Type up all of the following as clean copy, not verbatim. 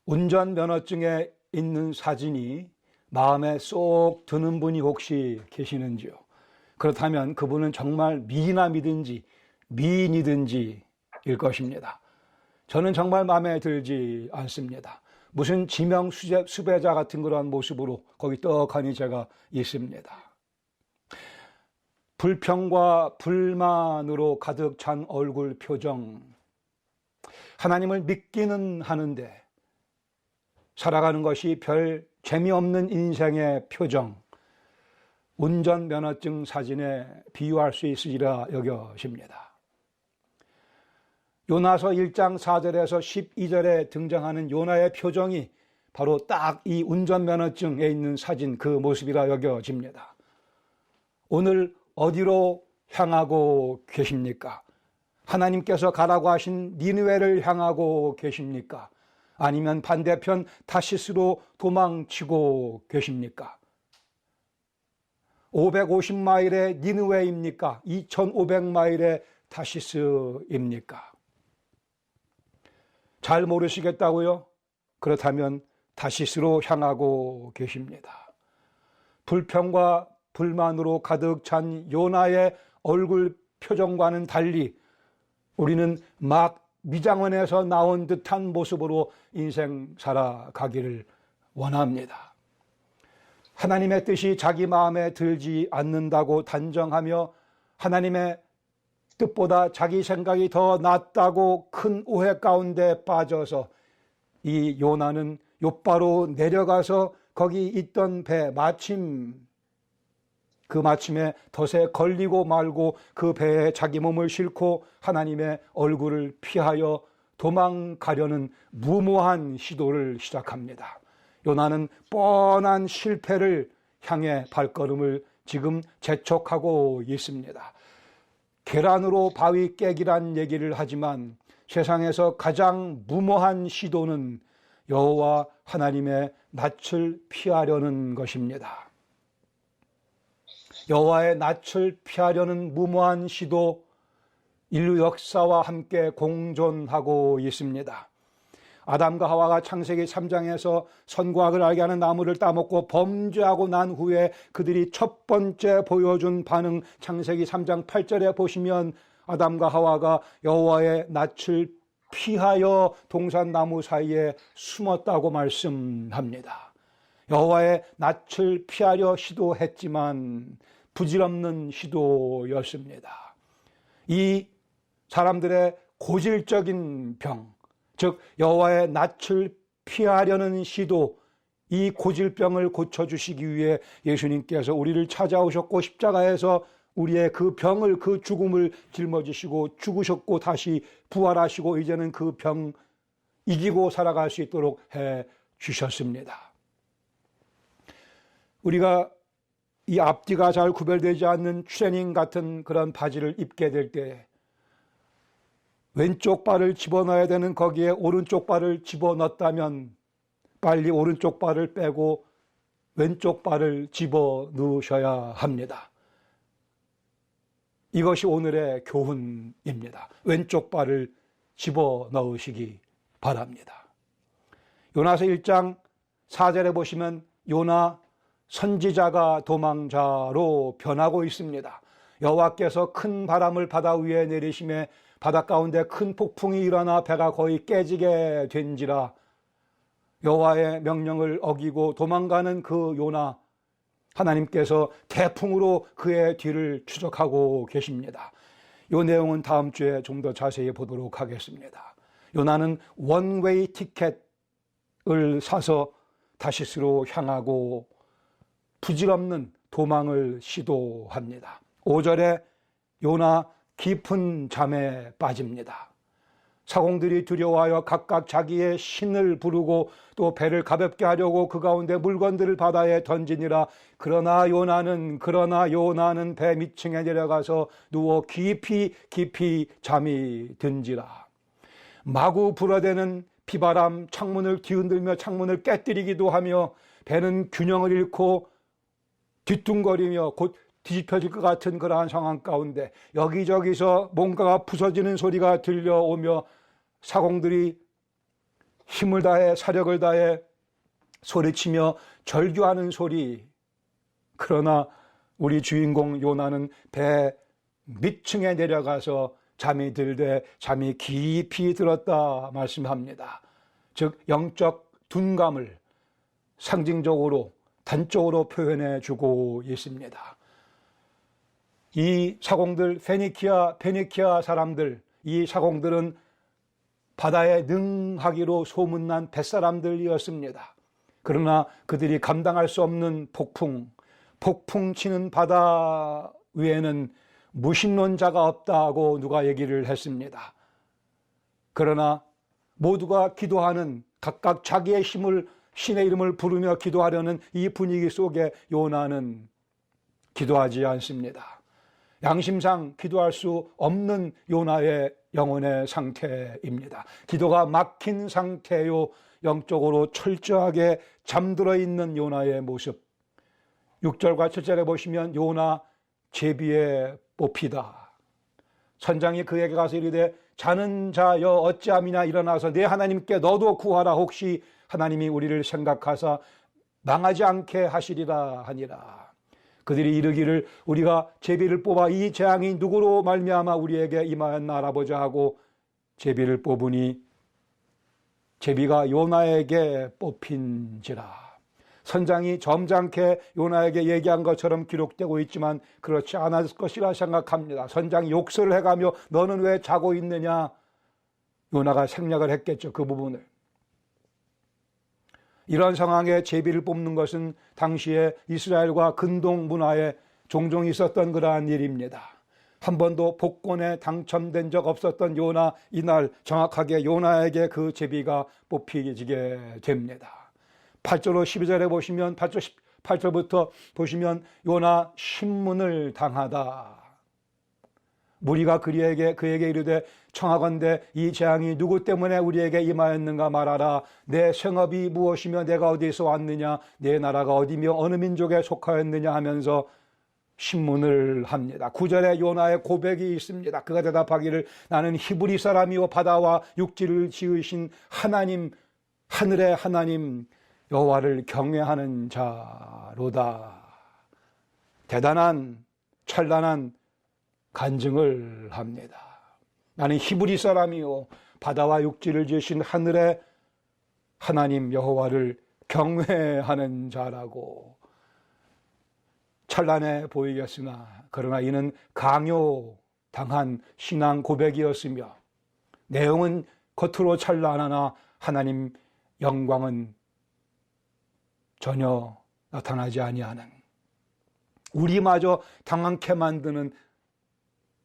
운전면허증에 있는 사진이 마음에 쏙 드는 분이 혹시 계시는지요? 그렇다면 그분은 정말 미남이든지 미인이든지 일 것입니다. 저는 정말 마음에 들지 않습니다. 무슨 지명 수배자 같은 그런 모습으로 거기 떡하니 제가 있습니다. 불평과 불만으로 가득 찬 얼굴 표정. 하나님을 믿기는 하는데 살아가는 것이 별 재미없는 인생의 표정. 운전면허증 사진에 비유할 수 있으리라 여겨집니다. 요나서 1장 4절에서 12절에 등장하는 요나의 표정이 바로 딱 이 운전면허증에 있는 사진 그 모습이라 여겨집니다. 오늘 어디로 향하고 계십니까? 하나님께서 가라고 하신 니느웨를 향하고 계십니까? 아니면 반대편 타시스로 도망치고 계십니까? 550마일의 니느웨입니까? 2500마일의 타시스입니까? 잘 모르시겠다고요? 그렇다면 타시스로 향하고 계십니다. 불평과 불만으로 가득 찬 요나의 얼굴 표정과는 달리 우리는 막 미장원에서 나온 듯한 모습으로 인생 살아가기를 원합니다. 하나님의 뜻이 자기 마음에 들지 않는다고 단정하며 하나님의 뜻보다 자기 생각이 더 낫다고 큰 오해 가운데 빠져서 이 요나는 욥바로 내려가서 거기 있던 배 그 마침에 덫에 걸리고 말고 그 배에 자기 몸을 싣고 하나님의 얼굴을 피하여 도망가려는 무모한 시도를 시작합니다. 요나는 뻔한 실패를 향해 발걸음을 지금 재촉하고 있습니다. 계란으로 바위 깨기란 얘기를 하지만 세상에서 가장 무모한 시도는 여호와 하나님의 낯을 피하려는 것입니다. 여호와의 낯을 피하려는 무모한 시도, 인류 역사와 함께 공존하고 있습니다. 아담과 하와가 창세기 3장에서 선과 악을 알게 하는 나무를 따먹고 범죄하고 난 후에 그들이 첫 번째 보여준 반응, 창세기 3장 8절에 보시면 아담과 하와가 여호와의 낯을 피하여 동산나무 사이에 숨었다고 말씀합니다. 여호와의 낯을 피하려 시도했지만 부질없는 시도였습니다. 이 사람들의 고질적인 병, 즉 여호와의 낯을 피하려는 시도, 이 고질병을 고쳐주시기 위해 예수님께서 우리를 찾아오셨고 십자가에서 우리의 그 병을, 그 죽음을 짊어지시고 죽으셨고 다시 부활하시고 이제는 그 병 이기고 살아갈 수 있도록 해 주셨습니다. 우리가 이 앞뒤가 잘 구별되지 않는 트레이닝 같은 그런 바지를 입게 될 때 왼쪽 발을 집어넣어야 되는 거기에 오른쪽 발을 집어넣었다면 빨리 오른쪽 발을 빼고 왼쪽 발을 집어넣으셔야 합니다. 이것이 오늘의 교훈입니다. 왼쪽 발을 집어넣으시기 바랍니다. 요나서 1장 4절에 보시면 요나 선지자가 도망자로 변하고 있습니다. 여호와께서 큰 바람을 바다 위에 내리심에 바다 가운데 큰 폭풍이 일어나 배가 거의 깨지게 된지라. 여호와의 명령을 어기고 도망가는 그 요나, 하나님께서 태풍으로 그의 뒤를 추적하고 계십니다. 이 내용은 다음 주에 좀 더 자세히 보도록 하겠습니다. 요나는 원웨이 티켓을 사서 다시스로 향하고 부질없는 도망을 시도합니다. 5절에 요나 깊은 잠에 빠집니다. 사공들이 두려워하여 각각 자기의 신을 부르고 또 배를 가볍게 하려고 그 가운데 물건들을 바다에 던지니라. 그러나 요나는 배 밑층에 내려가서 누워 깊이 잠이 든지라. 마구 불어대는 비바람, 창문을 뒤흔들며 창문을 깨뜨리기도 하며 배는 균형을 잃고 뒤뚱거리며 곧 뒤집혀질 것 같은 그러한 상황 가운데 여기저기서 뭔가가 부서지는 소리가 들려오며 사공들이 힘을 다해 사력을 다해 소리치며 절규하는 소리. 그러나 우리 주인공 요나는 배 밑층에 내려가서 잠이 들되 잠이 깊이 들었다 말씀합니다. 즉 영적 둔감을 상징적으로 단적으로 표현해 주고 있습니다. 이 사공들 페니키아 사람들, 이 사공들은 바다에 능하기로 소문난 뱃사람들이었습니다. 그러나 그들이 감당할 수 없는 폭풍 치는 바다 위에는 무신론자가 없다고 누가 얘기를 했습니다. 그러나 모두가 기도하는, 각각 자기의 신의 이름을 부르며 기도하려는 이 분위기 속에 요나는 기도하지 않습니다. 양심상 기도할 수 없는 요나의 영혼의 상태입니다. 기도가 막힌 상태요, 영적으로 철저하게 잠들어 있는 요나의 모습. 6절과 7절에 보시면 요나 제비에 뽑히다. 선장이 그에게 가서 이르되 자는 자여 어찌함이냐, 일어나서 내 하나님께 너도 구하라. 혹시 하나님이 우리를 생각하사 망하지 않게 하시리라 하니라. 그들이 이르기를 우리가 제비를 뽑아 이 재앙이 누구로 말미암아 우리에게 임하였나 알아보자 하고 제비를 뽑으니 제비가 요나에게 뽑힌지라. 선장이 점잖게 요나에게 얘기한 것처럼 기록되고 있지만 그렇지 않았을 것이라 생각합니다. 선장이 욕설을 해가며 너는 왜 자고 있느냐, 요나가 생략을 했겠죠, 그 부분을. 이런 상황에 제비를 뽑는 것은 당시에 이스라엘과 근동 문화에 종종 있었던 그러한 일입니다. 한 번도 복권에 당첨된 적 없었던 요나, 이날 정확하게 요나에게 그 제비가 뽑히게 됩니다. 8절로 12절에 보시면 8절부터 보시면 요나 신문을 당하다. 무리가 그에게 이르되 청하건대 이 재앙이 누구 때문에 우리에게 임하였는가 말하라. 내 생업이 무엇이며 내가 어디서 왔느냐, 내 나라가 어디며 어느 민족에 속하였느냐 하면서 신문을 합니다. 9절에 요나의 고백이 있습니다. 그가 대답하기를 나는 히브리 사람이요 바다와 육지를 지으신 하나님, 하늘의 하나님 여호와를 경외하는 자로다. 대단한 찬란한 간증을 합니다. 나는 히브리 사람이요 바다와 육지를 지으신 하늘의 하나님 여호와를 경외하는 자라고. 찬란해 보이겠으나 그러나 이는 강요당한 신앙 고백이었으며 내용은 겉으로 찬란하나 하나님 영광은 전혀 나타나지 아니하는, 우리마저 당황케 만드는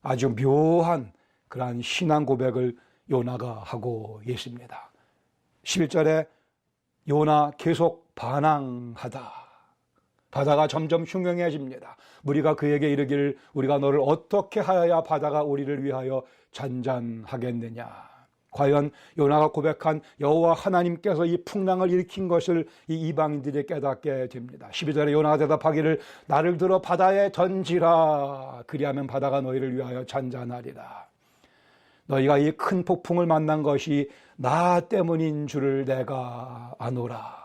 아주 묘한 그러한 신앙 고백을 요나가 하고 있습니다. 11절에 요나 계속 반항하다. 바다가 점점 흉흉해집니다. 무리가 그에게 이르기를 우리가 너를 어떻게 하여야 바다가 우리를 위하여 잔잔하겠느냐. 과연 요나가 고백한 여호와 하나님께서 이 풍랑을 일으킨 것을 이 이방인들이 깨닫게 됩니다. 12절에 요나가 대답하기를 나를 들어 바다에 던지라. 그리하면 바다가 너희를 위하여 잔잔하리라. 너희가 이 큰 폭풍을 만난 것이 나 때문인 줄을 내가 아노라.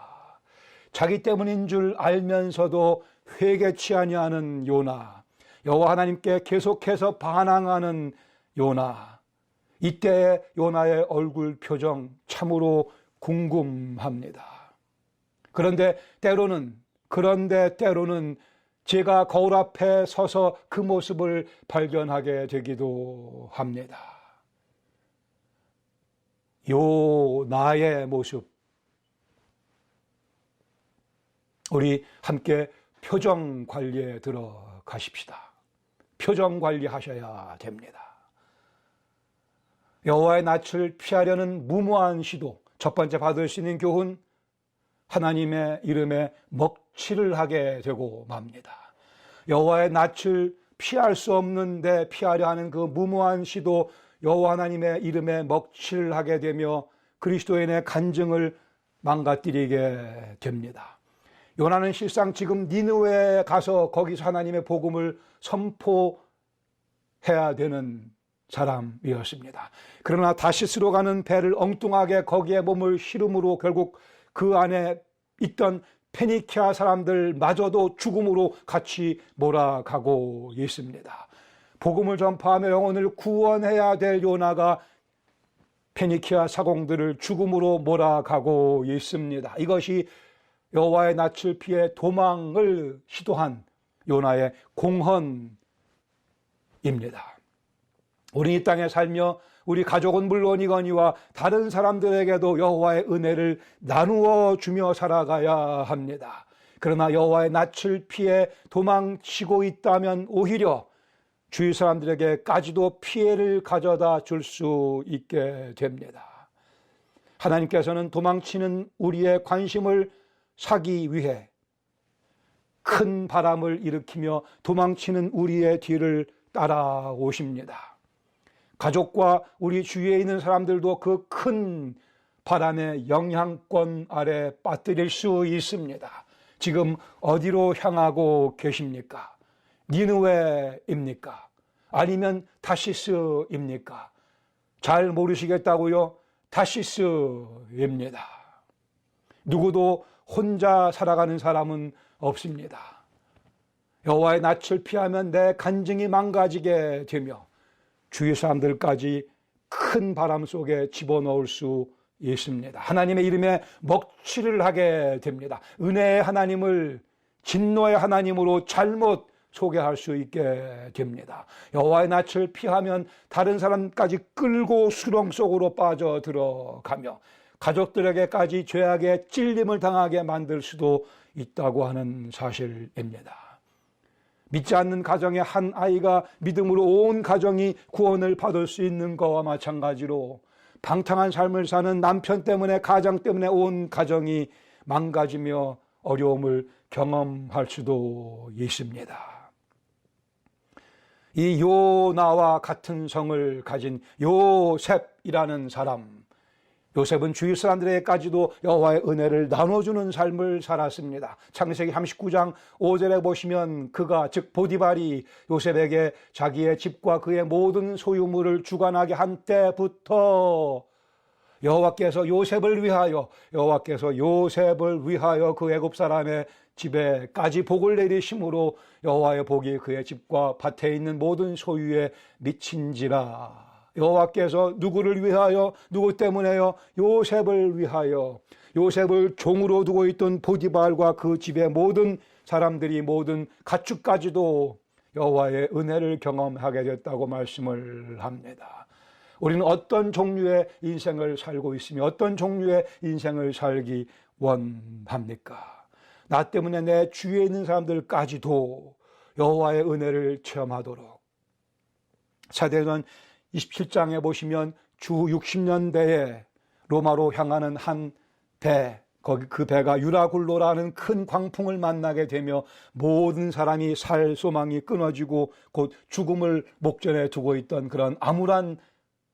자기 때문인 줄 알면서도 회개치 아니하는 요나, 여호와 하나님께 계속해서 반항하는 요나. 이때의 요나의 얼굴 표정 참으로 궁금합니다. 그런데 때로는 제가 거울 앞에 서서 그 모습을 발견하게 되기도 합니다. 요나의 모습. 우리 함께 표정 관리에 들어가십시다. 표정 관리하셔야 됩니다. 여호와의 낯을 피하려는 무모한 시도, 첫 번째 받을 수 있는 교훈, 하나님의 이름에 먹칠을 하게 되고 맙니다. 여호와의 낯을 피할 수 없는데 피하려 하는 그 무모한 시도, 여호와 하나님의 이름에 먹칠을 하게 되며 그리스도인의 간증을 망가뜨리게 됩니다. 요나는 실상 지금 니느웨에 가서 거기서 하나님의 복음을 선포해야 되는 사람이었습니다. 그러나 다시스로 가는 배를 엉뚱하게 거기에 몸을 실음으로 결국 그 안에 있던 페니키아 사람들마저도 죽음으로 같이 몰아가고 있습니다. 복음을 전파하며 영혼을 구원해야 될 요나가 페니키아 사공들을 죽음으로 몰아가고 있습니다. 이것이 여호와의 낯을 피해 도망을 시도한 요나의 공헌입니다. 우리 이 땅에 살며 우리 가족은 물론이거니와 다른 사람들에게도 여호와의 은혜를 나누어 주며 살아가야 합니다. 그러나 여호와의 낯을 피해 도망치고 있다면 오히려 주위 사람들에게까지도 피해를 가져다 줄 수 있게 됩니다. 하나님께서는 도망치는 우리의 관심을 사기 위해 큰 바람을 일으키며 도망치는 우리의 뒤를 따라오십니다. 가족과 우리 주위에 있는 사람들도 그 큰 바람의 영향권 아래 빠뜨릴 수 있습니다. 지금 어디로 향하고 계십니까? 니느웨입니까? 아니면 다시스입니까? 잘 모르시겠다고요? 다시스입니다. 누구도 혼자 살아가는 사람은 없습니다. 여호와의 낯을 피하면 내 간증이 망가지게 되며 주위 사람들까지 큰 바람 속에 집어넣을 수 있습니다. 하나님의 이름에 먹칠을 하게 됩니다. 은혜의 하나님을 진노의 하나님으로 잘못 소개할 수 있게 됩니다. 여호와의 낯을 피하면 다른 사람까지 끌고 수렁 속으로 빠져 들어가며 가족들에게까지 죄악의 찔림을 당하게 만들 수도 있다고 하는 사실입니다. 믿지 않는 가정의 한 아이가 믿음으로 온 가정이 구원을 받을 수 있는 것과 마찬가지로 방탕한 삶을 사는 남편 때문에 가장 때문에 온 가정이 망가지며 어려움을 경험할 수도 있습니다. 이 요나와 같은 성을 가진 요셉이라는 사람, 요셉은 주위 사람들에게까지도 여호와의 은혜를 나눠주는 삶을 살았습니다. 창세기 39장 5절에 보시면 그가 즉 보디발이 요셉에게 자기의 집과 그의 모든 소유물을 주관하게 한 때부터 여호와께서 요셉을 위하여 그 애굽 사람의 집에까지 복을 내리심으로 여호와의 복이 그의 집과 밭에 있는 모든 소유에 미친지라. 여호와께서 누구를 위하여, 누구 때문에요? 요셉을 위하여, 요셉을 종으로 두고 있던 보디발과 그 집의 모든 사람들이, 모든 가축까지도 여호와의 은혜를 경험하게 됐다고 말씀을 합니다. 우리는 어떤 종류의 인생을 살고 있으며 어떤 종류의 인생을 살기 원합니까? 나 때문에 내 주위에 있는 사람들까지도 여호와의 은혜를 체험하도록. 사도행전 27장에 보시면 주 60년대에 로마로 향하는 한 배, 그 배가 유라굴로라는 큰 광풍을 만나게 되며 모든 사람이 살 소망이 끊어지고 곧 죽음을 목전에 두고 있던 그런 암울한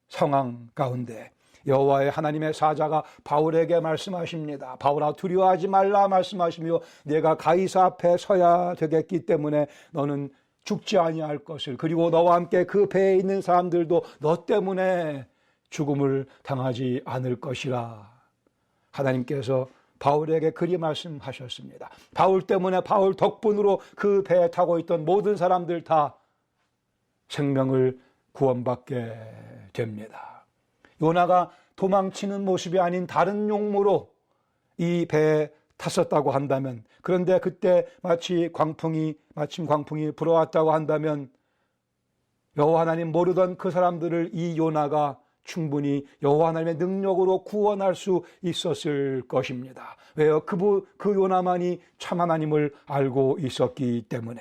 상황 가운데 여호와의 하나님의 사자가 바울에게 말씀하십니다. 바울아, 두려워하지 말라 말씀하시며 내가 가이사 앞에 서야 되겠기 때문에 너는 죽지 아니할 것을, 그리고 너와 함께 그 배에 있는 사람들도 너 때문에 죽음을 당하지 않을 것이라. 하나님께서 바울에게 그리 말씀하셨습니다. 바울 때문에, 바울 덕분으로 그 배에 타고 있던 모든 사람들 다 생명을 구원받게 됩니다. 요나가 도망치는 모습이 아닌 다른 용무로 이 배에 탔었다고 한다면, 그런데 그때 마침 광풍이 불어왔다고 한다면 여호와 하나님 모르던 그 사람들을 이 요나가 충분히 여호와 하나님의 능력으로 구원할 수 있었을 것입니다. 왜요? 그 요나만이 참 하나님을 알고 있었기 때문에.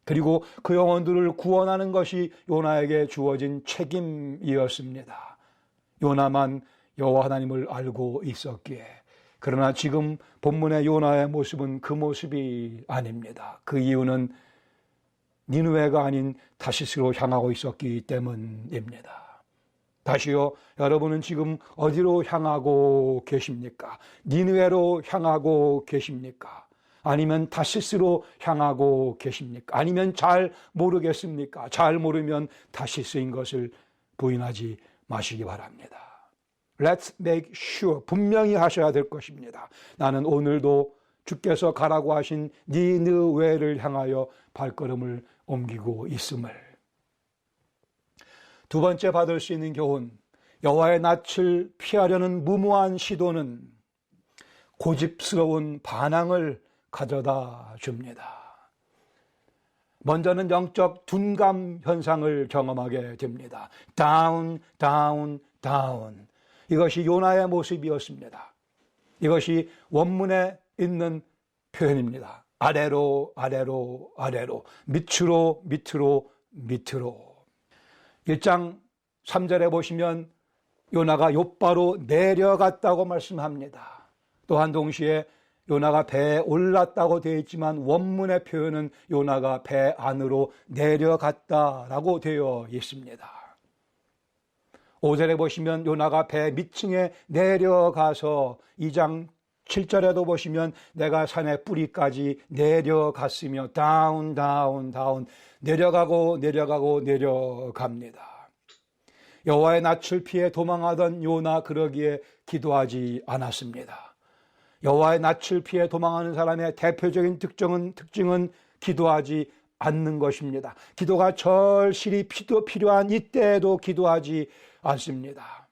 그리고 그 영혼들을 구원하는 것이 요나에게 주어진 책임이었습니다. 요나만 여호와 하나님을 알고 있었기에. 그러나 지금 본문의 요나의 모습은 그 모습이 아닙니다. 그 이유는 니느웨가 아닌 다시스로 향하고 있었기 때문입니다. 다시요, 여러분은 지금 어디로 향하고 계십니까? 니느웨로 향하고 계십니까? 아니면 다시스로 향하고 계십니까? 아니면 잘 모르겠습니까? 잘 모르면 다시스인 것을 부인하지 마시기 바랍니다. Let's make sure, 분명히 하셔야 될 것입니다. 나는 오늘도 주께서 가라고 하신 니느웨를 향하여 발걸음을 옮기고 있음을. 두 번째 받을 수 있는 교훈, 여호와의 낯을 피하려는 무모한 시도는 고집스러운 반항을 가져다 줍니다. 먼저는 영적 둔감 현상을 경험하게 됩니다. 다운, 다운, 다운. 이것이 요나의 모습이었습니다. 이것이 원문에 있는 표현입니다. 아래로, 아래로, 아래로, 밑으로, 밑으로, 밑으로. 1장 3절에 보시면 요나가 욥바로 내려갔다고 말씀합니다. 또한 동시에 요나가 배에 올랐다고 되어 있지만 원문의 표현은 요나가 배 안으로 내려갔다라고 되어 있습니다. 5절에 보시면 요나가 배 밑층에 내려가서 2장 7절에도 보시면 내가 산의 뿌리까지 내려갔으며 다운 다운 다운 내려가고 내려가고 내려갑니다. 여호와의 낯을 피해 도망하던 요나 그러기에 기도하지 않았습니다. 여호와의 낯을 피해 도망하는 사람의 대표적인 특징은 기도하지 않는 것입니다. 기도가 절실히 필요한 이때에도 기도하지 않습니다.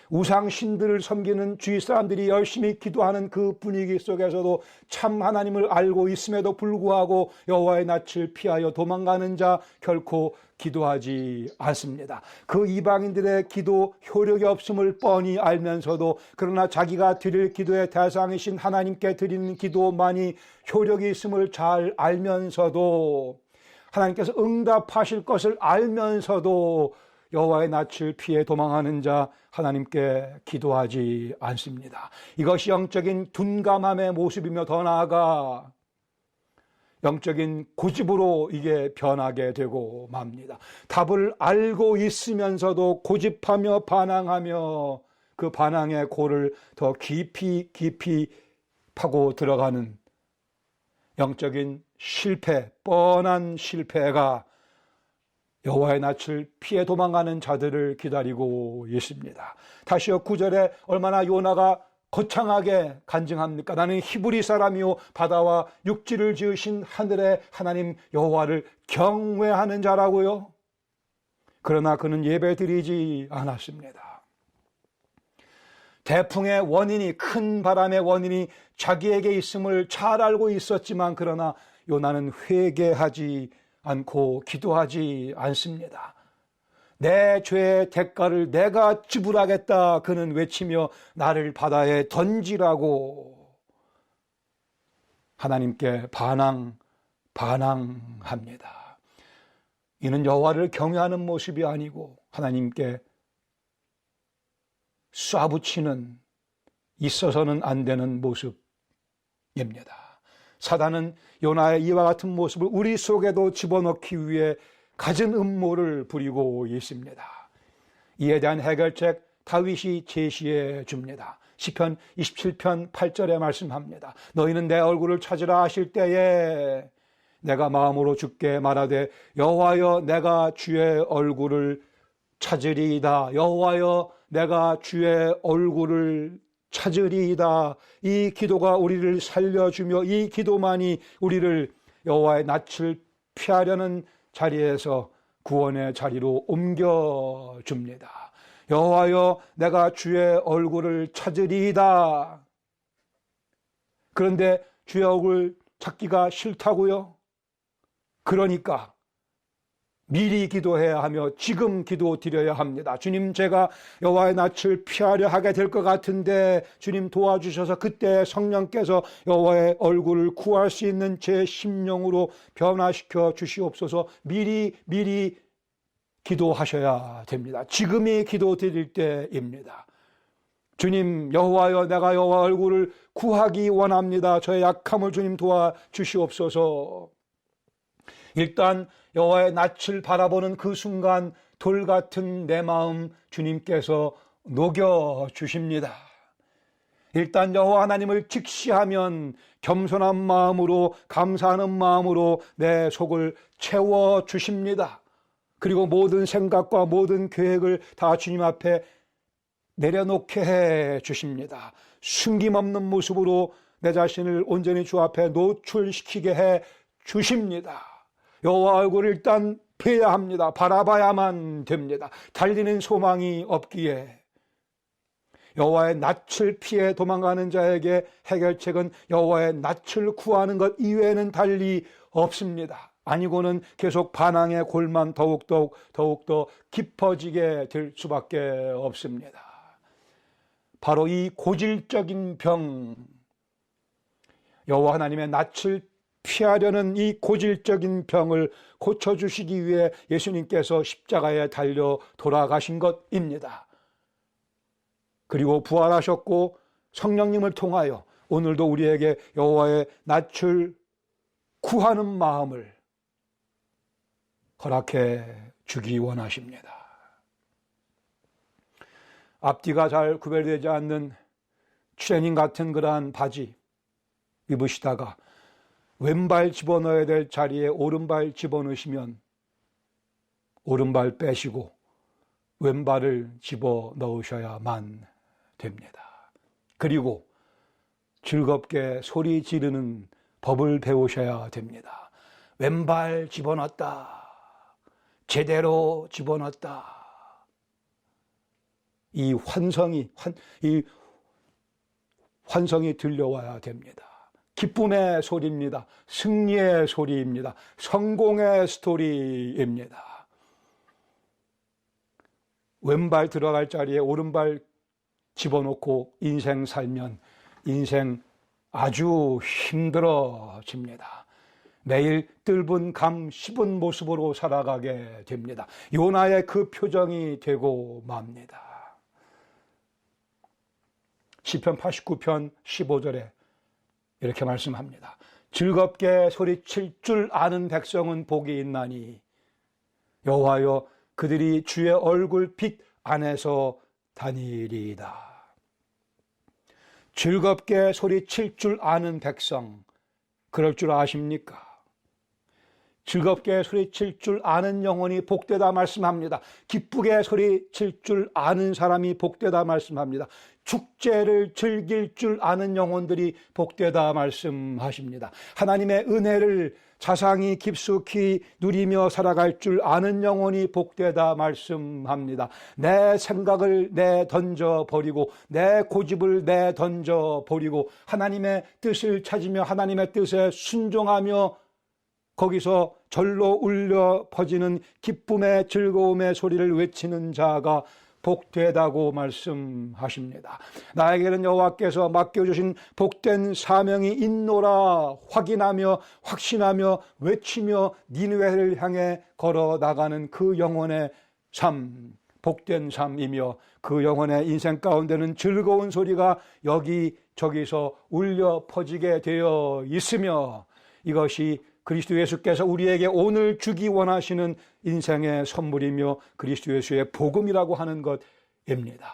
우상신들을 섬기는 주위 사람들이 열심히 기도하는 그 분위기 속에서도 참 하나님을 알고 있음에도 불구하고 여호와의 낯을 피하여 도망가는 자 결코 기도하지 않습니다. 그 이방인들의 기도 효력이 없음을 뻔히 알면서도 그러나 자기가 드릴 기도의 대상이신 하나님께 드리는 기도만이 효력이 있음을 잘 알면서도 하나님께서 응답하실 것을 알면서도 여호와의 낯을 피해 도망하는 자 하나님께 기도하지 않습니다. 이것이 영적인 둔감함의 모습이며 더 나아가 영적인 고집으로 이게 변하게 되고 맙니다. 답을 알고 있으면서도 고집하며 반항하며 그 반항의 골을 더 깊이 파고 들어가는 영적인 실패, 뻔한 실패가 여호와의 낯을 피해 도망가는 자들을 기다리고 있습니다. 다시요 9절에 얼마나 요나가 거창하게 간증합니까? 나는 히브리 사람이요 바다와 육지를 지으신 하늘의 하나님 여호와를 경외하는 자라고요. 그러나 그는 예배드리지 않았습니다. 대풍의 원인이, 큰 바람의 원인이 자기에게 있음을 잘 알고 있었지만 그러나 요나는 회개하지 않고 기도하지 않습니다. 내 죄의 대가를 내가 지불하겠다 그는 외치며 나를 바다에 던지라고 하나님께 반항합니다. 이는 여호와를 경외하는 모습이 아니고 하나님께 쏴붙이는 있어서는 안 되는 모습입니다. 사단은 요나의 이와 같은 모습을 우리 속에도 집어넣기 위해 갖은 음모를 부리고 있습니다. 이에 대한 해결책 다윗이 제시해 줍니다. 시편 27편 8절에 말씀합니다. 너희는 내 얼굴을 찾으라 하실 때에 내가 마음으로 주께 말하되 여호와여 내가 주의 얼굴을 찾으리이다. 여호와여 내가 주의 얼굴을 찾으리이다. 이 기도가 우리를 살려주며 이 기도만이 우리를 여호와의 낯을 피하려는 자리에서 구원의 자리로 옮겨줍니다. 여호와여 내가 주의 얼굴을 찾으리이다. 그런데 주의 얼굴 찾기가 싫다고요? 그러니까 미리 기도해야 하며 지금 기도 드려야 합니다. 주님 제가 여호와의 낯을 피하려 하게 될 것 같은데 주님 도와주셔서 그때 성령께서 여호와의 얼굴을 구할 수 있는 제 심령으로 변화시켜 주시옵소서. 미리 기도하셔야 됩니다. 지금이 기도 드릴 때입니다. 주님 여호와여 내가 여호와 얼굴을 구하기 원합니다. 저의 약함을 주님 도와주시옵소서. 일단 여호와의 낯을 바라보는 그 순간 돌 같은 내 마음 주님께서 녹여주십니다. 일단 여호와 하나님을 직시하면 겸손한 마음으로 감사하는 마음으로 내 속을 채워주십니다. 그리고 모든 생각과 모든 계획을 다 주님 앞에 내려놓게 해 주십니다. 숨김없는 모습으로 내 자신을 온전히 주 앞에 노출시키게 해 주십니다. 여호와 얼굴을 일단 뵈야 합니다. 바라봐야만 됩니다. 달리는 소망이 없기에 여호와의 낯을 피해 도망가는 자에게 해결책은 여호와의 낯을 구하는 것 이외에는 달리 없습니다. 아니고는 계속 반항의 골만 더욱더 깊어지게 될 수밖에 없습니다. 바로 이 고질적인 병, 여호와 하나님의 낯을 피하려는 이 고질적인 병을 고쳐주시기 위해 예수님께서 십자가에 달려 돌아가신 것입니다. 그리고 부활하셨고 성령님을 통하여 오늘도 우리에게 여호와의 낯을 구하는 마음을 허락해 주기 원하십니다. 앞뒤가 잘 구별되지 않는 트레이닝 같은 그러한 바지 입으시다가 왼발 집어넣어야 될 자리에 오른발 집어넣으시면 오른발 빼시고 왼발을 집어넣으셔야만 됩니다. 그리고 즐겁게 소리 지르는 법을 배우셔야 됩니다. 왼발 집어넣었다. 제대로 집어넣었다. 이 환성이 들려와야 됩니다. 기쁨의 소리입니다. 승리의 소리입니다. 성공의 스토리입니다. 왼발 들어갈 자리에 오른발 집어넣고 인생 살면 인생 아주 힘들어집니다. 매일 뜰분 감 씹은 모습으로 살아가게 됩니다. 요나의 그 표정이 되고 맙니다. 시편 89편 15절에 이렇게 말씀합니다. 즐겁게 소리칠 줄 아는 백성은 복이 있나니 여호와여 그들이 주의 얼굴 빛 안에서 다니리이다. 즐겁게 소리칠 줄 아는 백성, 그럴 줄 아십니까? 즐겁게 소리칠 줄 아는 영혼이 복되다 말씀합니다. 기쁘게 소리칠 줄 아는 사람이 복되다 말씀합니다. 축제를 즐길 줄 아는 영혼들이 복되다 말씀하십니다. 하나님의 은혜를 자상히 깊숙이 누리며 살아갈 줄 아는 영혼이 복되다 말씀합니다. 내 생각을 내던져 버리고 내 고집을 내던져 버리고 하나님의 뜻을 찾으며 하나님의 뜻에 순종하며 거기서 절로 울려 퍼지는 기쁨의 즐거움의 소리를 외치는 자가 복되다고 말씀하십니다. 나에게는 여호와께서 맡겨주신 복된 사명이 있노라 확인하며 확신하며 외치며 니느웨를 향해 걸어나가는 그 영혼의 삶, 복된 삶이며 그 영혼의 인생 가운데는 즐거운 소리가 여기저기서 울려 퍼지게 되어 있으며 이것이 그리스도 예수께서 우리에게 오늘 주기 원하시는 인생의 선물이며 그리스도 예수의 복음이라고 하는 것입니다.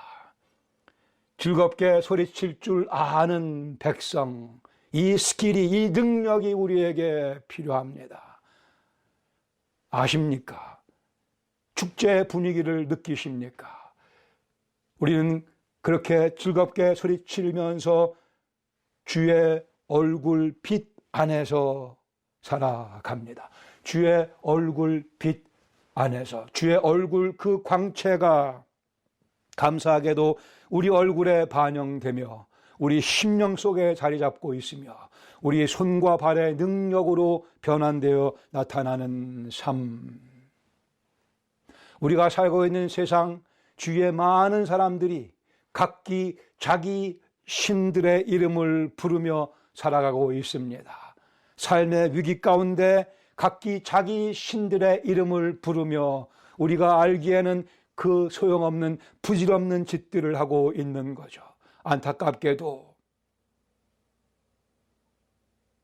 즐겁게 소리칠 줄 아는 백성, 이 스킬이, 이 능력이 우리에게 필요합니다. 아십니까? 축제 분위기를 느끼십니까? 우리는 그렇게 즐겁게 소리치면서 주의 얼굴 빛 안에서 살아갑니다. 주의 얼굴 빛 안에서 주의 얼굴 그 광채가 감사하게도 우리 얼굴에 반영되며 우리 심령 속에 자리 잡고 있으며 우리 손과 발의 능력으로 변환되어 나타나는 삶. 우리가 살고 있는 세상 주위의 많은 사람들이 각기 자기 신들의 이름을 부르며 살아가고 있습니다. 삶의 위기 가운데 각기 자기 신들의 이름을 부르며 우리가 알기에는 그 소용없는 부질없는 짓들을 하고 있는 거죠. 안타깝게도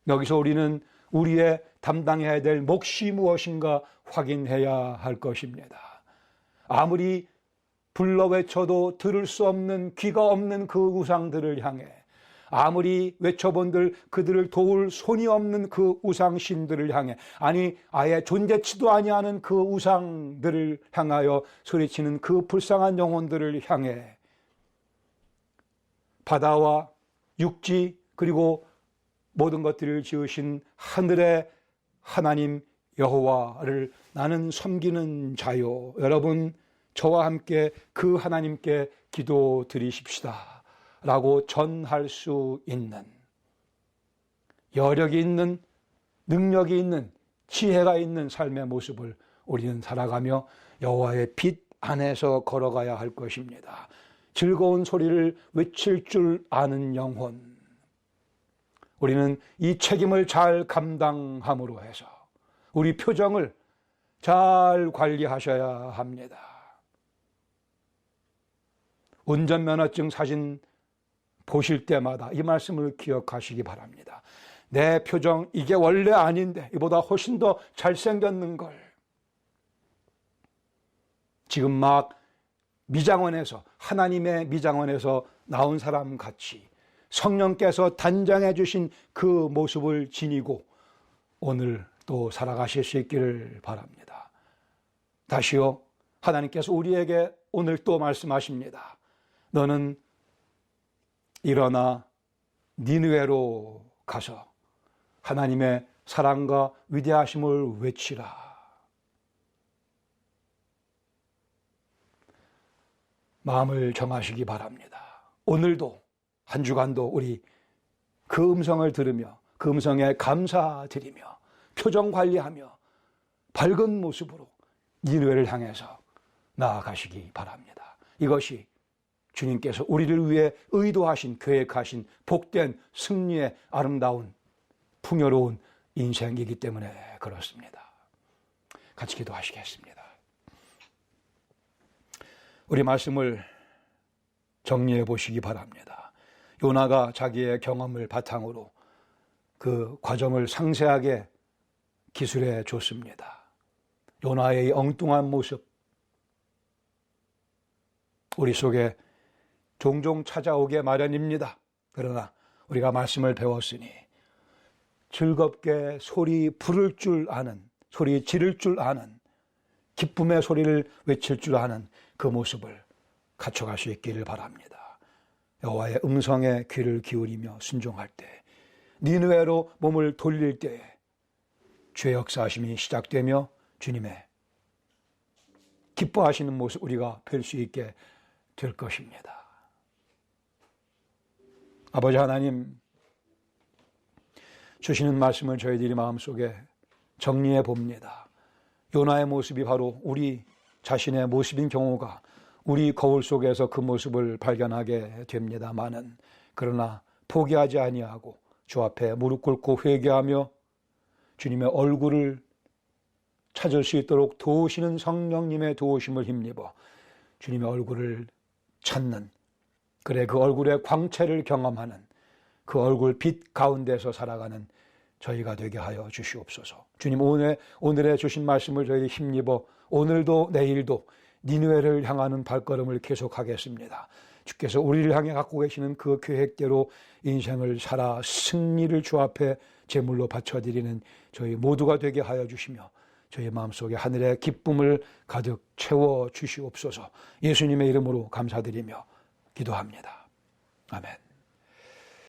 여기서 우리는 우리의 담당해야 될 몫이 무엇인가 확인해야 할 것입니다. 아무리 불러 외쳐도 들을 수 없는 귀가 없는 그 우상들을 향해 아무리 외쳐본들 그들을 도울 손이 없는 그 우상신들을 향해, 아니 아예 존재치도 아니하는 그 우상들을 향하여 소리치는 그 불쌍한 영혼들을 향해 바다와 육지 그리고 모든 것들을 지으신 하늘의 하나님 여호와를 나는 섬기는 자요. 여러분, 저와 함께 그 하나님께 기도드리십시다 라고 전할 수 있는, 여력이 있는, 능력이 있는, 지혜가 있는 삶의 모습을 우리는 살아가며 여호와의 빛 안에서 걸어가야 할 것입니다. 즐거운 소리를 외칠 줄 아는 영혼, 우리는 이 책임을 잘 감당함으로 해서 우리 표정을 잘 관리하셔야 합니다. 운전면허증 사진 보실 때마다 이 말씀을 기억하시기 바랍니다. 내 표정 이게 원래 아닌데 이보다 훨씬 더 잘생겼는걸. 지금 막 미장원에서, 하나님의 미장원에서 나온 사람 같이 성령께서 단장해 주신 그 모습을 지니고 오늘 또 살아가실 수 있기를 바랍니다. 다시요, 하나님께서 우리에게 오늘 또 말씀하십니다. 너는 일어나 니느웨로 가서 하나님의 사랑과 위대하심을 외치라. 마음을 정하시기 바랍니다. 오늘도 한 주간도 우리 그 음성을 들으며 그 음성에 감사드리며 표정 관리하며 밝은 모습으로 니느웨를 향해서 나아가시기 바랍니다. 이것이 주님께서 우리를 위해 의도하신, 계획하신 복된 승리의 아름다운 풍요로운 인생이기 때문에 그렇습니다. 같이 기도하시겠습니다. 우리 말씀을 정리해 보시기 바랍니다. 요나가 자기의 경험을 바탕으로 그 과정을 상세하게 기술해 줬습니다. 요나의 엉뚱한 모습, 우리 속에 종종 찾아오게 마련입니다. 그러나 우리가 말씀을 배웠으니 즐겁게 소리 부를 줄 아는, 소리 지를 줄 아는, 기쁨의 소리를 외칠 줄 아는 그 모습을 갖춰갈 수 있기를 바랍니다. 여호와의 음성에 귀를 기울이며 순종할 때, 니느웨로 몸을 돌릴 때에 죄 역사하심이 시작되며 주님의 기뻐하시는 모습 우리가 뵐 수 있게 될 것입니다. 아버지 하나님, 주시는 말씀을 저희들이 마음속에 정리해 봅니다. 요나의 모습이 바로 우리 자신의 모습인 경우가 우리 거울 속에서 그 모습을 발견하게 됩니다마는, 그러나 포기하지 아니하고 주 앞에 무릎 꿇고 회개하며 주님의 얼굴을 찾을 수 있도록 도우시는 성령님의 도우심을 힘입어 주님의 얼굴을 찾는, 그래 그 얼굴의 광채를 경험하는, 그 얼굴 빛 가운데서 살아가는 저희가 되게 하여 주시옵소서. 주님, 오늘의 주신 말씀을 저희 힘입어 오늘도 내일도 니느웨를 향하는 발걸음을 계속하겠습니다. 주께서 우리를 향해 갖고 계시는 그 계획대로 인생을 살아 승리를 주 앞에 제물로 바쳐드리는 저희 모두가 되게 하여 주시며 저희 마음속에 하늘의 기쁨을 가득 채워 주시옵소서. 예수님의 이름으로 감사드리며 기도합니다. 아멘.